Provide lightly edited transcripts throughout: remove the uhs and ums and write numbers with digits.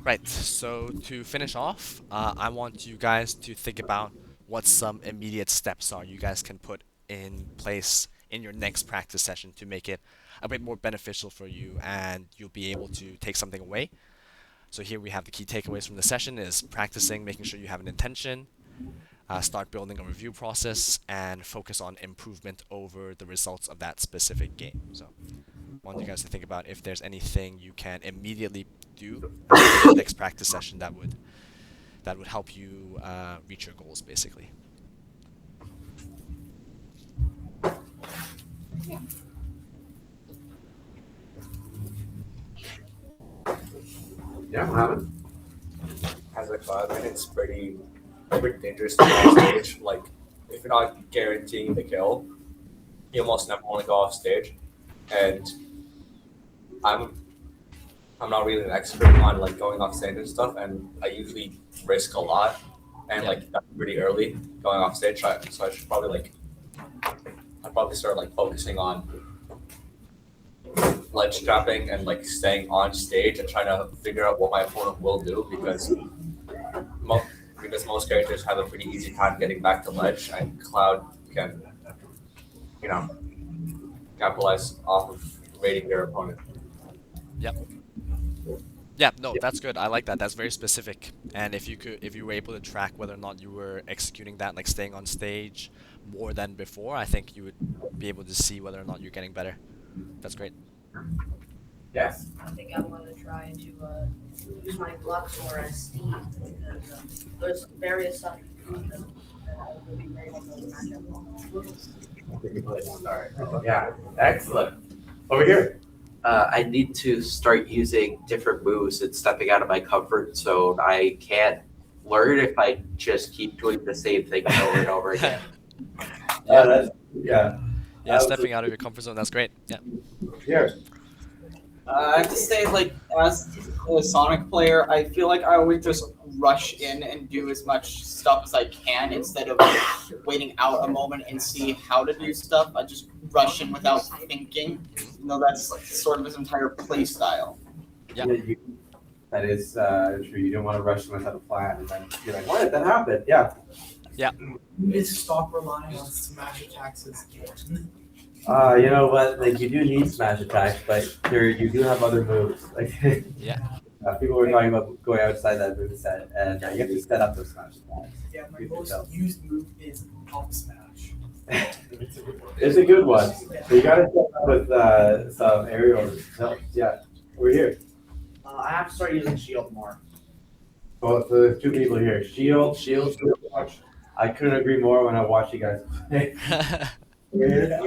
Right, so to finish off, I want you guys to think about what some immediate steps are you guys can put in place in your next practice session to make it a bit more beneficial for you and you'll be able to take something away. So here we have the key takeaways from the session is practicing, making sure you have an intention, start building a review process, and focus on improvement over the results of that specific game. So I want you guys to think about if there's anything you can immediately do in your next practice session that would help you reach your goals, basically. Yeah, Mohammed. As a cloud, I mean, it's pretty dangerous to go off stage. Like, if you're not guaranteeing the kill, you almost never want to go off stage. And I'm I'm not really an expert on like going off stage and stuff, and I usually risk a lot, and Yeah. like that's pretty early going off stage. So I should probably I probably start like focusing on ledge trapping and like staying on stage and trying to figure out what my opponent will do mo- because most characters have a pretty easy time getting back to ledge, and Cloud can, you know, capitalize off of raiding their opponent. Yep. Yeah, no, that's good. I like that. That's very specific. And if you were able to track whether or not you were executing that, like staying on stage more than before, I think you would be able to see whether or not you're getting better. That's great. Yes. I think I'm gonna try to use my blocks more as Steve because there's various that will be very helpful to match up. Yeah. Excellent. Over here. I need to start using different moves and stepping out of my comfort zone. I can't learn if I just keep doing the same thing over and over again. Yeah. That's yeah. Yeah, stepping out of your comfort zone, that's great. Yeah. Here. I have to say, like, as a Sonic player, I feel like I always just rush in and do as much stuff as I can instead of waiting out a moment and see how to do stuff. I just rush in without thinking. You know, that's like sort of his entire play style. Yeah. That is true. You don't want to rush without a plan, and then you're like, "Why did that happen?" Yeah. Is stop relying on smash attacks as again. You know what? Like you do need smash attacks, but you do have other moves. Like Yeah. people were talking about going outside that move set, and you have to set up those smash attacks. Yeah, my You can most tell. used move is pump smash. It's a good one. So you got to set up with some aerial help. Yeah, we're here. I have to start using shield more. Well, so there's two people here. Shield. I couldn't agree more when I watch you guys play. Yeah.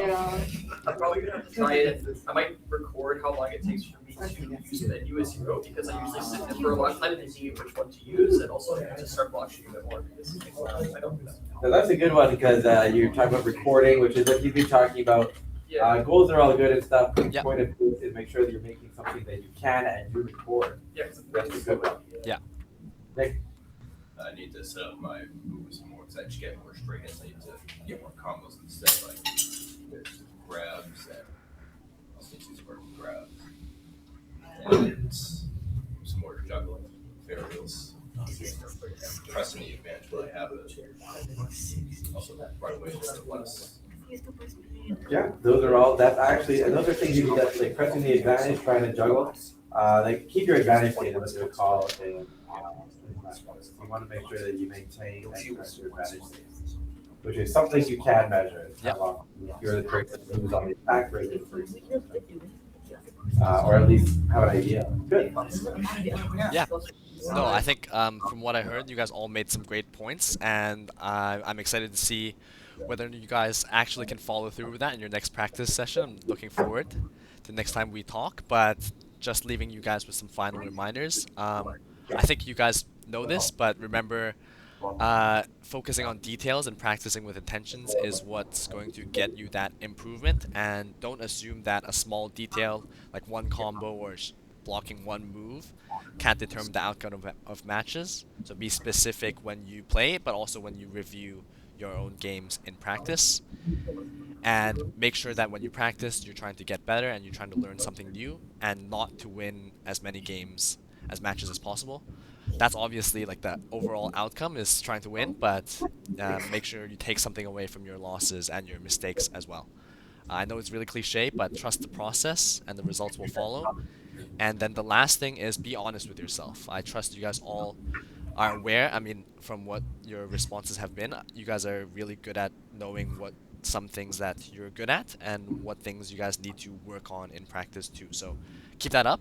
I'm probably gonna have to try it. I might record how long it takes for me to use menu as you go because I usually sit there for a long time thinking which one to use, and also I need to start watching a bit more because I don't do that. So that's a good one because you're talking about recording, which is what you've been talking about. Yeah, Goals are all good and stuff. But the Yep. point of this is make sure that you're making something that you can and you record. yeah. That's a good one. Yeah. Nick, I need to set up my moves more because I just get more straight hits. I need to get more combos instead, like with grabs and I'll need to use more grabs and some more juggling variables. Pressing the advantage when I have it. Also, right away, just less. yeah, those are all. That's actually, and those are things you that's like pressing the advantage, trying to juggle. Like keep your advantage state. What they would call a. You want to make sure that you maintain and press your advantage state, which is something you can measure. It's Yep. how long you're the person who's on the attack rate, or at least have an idea. Good. Yeah. No, I think from what I heard, you guys all made some great points, and I'm excited to see whether you guys actually can follow through with that in your next practice session. I'm looking forward to the next time we talk, but just leaving you guys with some final reminders. I think you guys know this, but remember, focusing on details and practicing with intentions is what's going to get you that improvement, and don't assume that a small detail, like one combo or blocking one move, can't determine the outcome of matches. So be specific when you play, but also when you review your own games in practice. And make sure that when you practice, you're trying to get better and you're trying to learn something new and not to win as many games as matches as possible. That's obviously like the overall outcome is trying to win, but make sure you take something away from your losses and your mistakes as well. I know it's really cliche, but trust the process and the results will follow. And then the last thing is be honest with yourself. I trust you guys all are aware. I mean, from what your responses have been, you guys are really good at knowing what some things that you're good at and what things you guys need to work on in practice too. So keep that up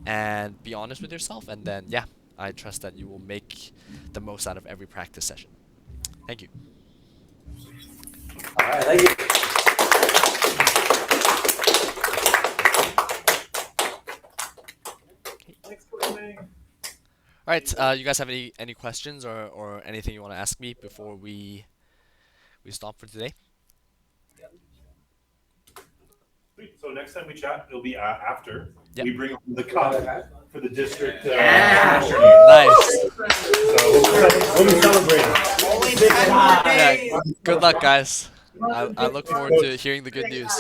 and be honest with yourself. And then, yeah, I trust that you will make the most out of every practice session. Thank you. All right, thank you. All right, you guys have any questions or anything you want to ask me before we stop for today? Sweet. So next time we chat, it'll be after Yep. we bring the cup for the district. Nice. So we'll be celebrating. Yeah, good luck, guys. I look forward to hearing the good news.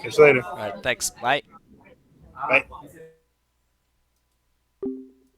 Catch you later. All right, thanks. Bye. Bye.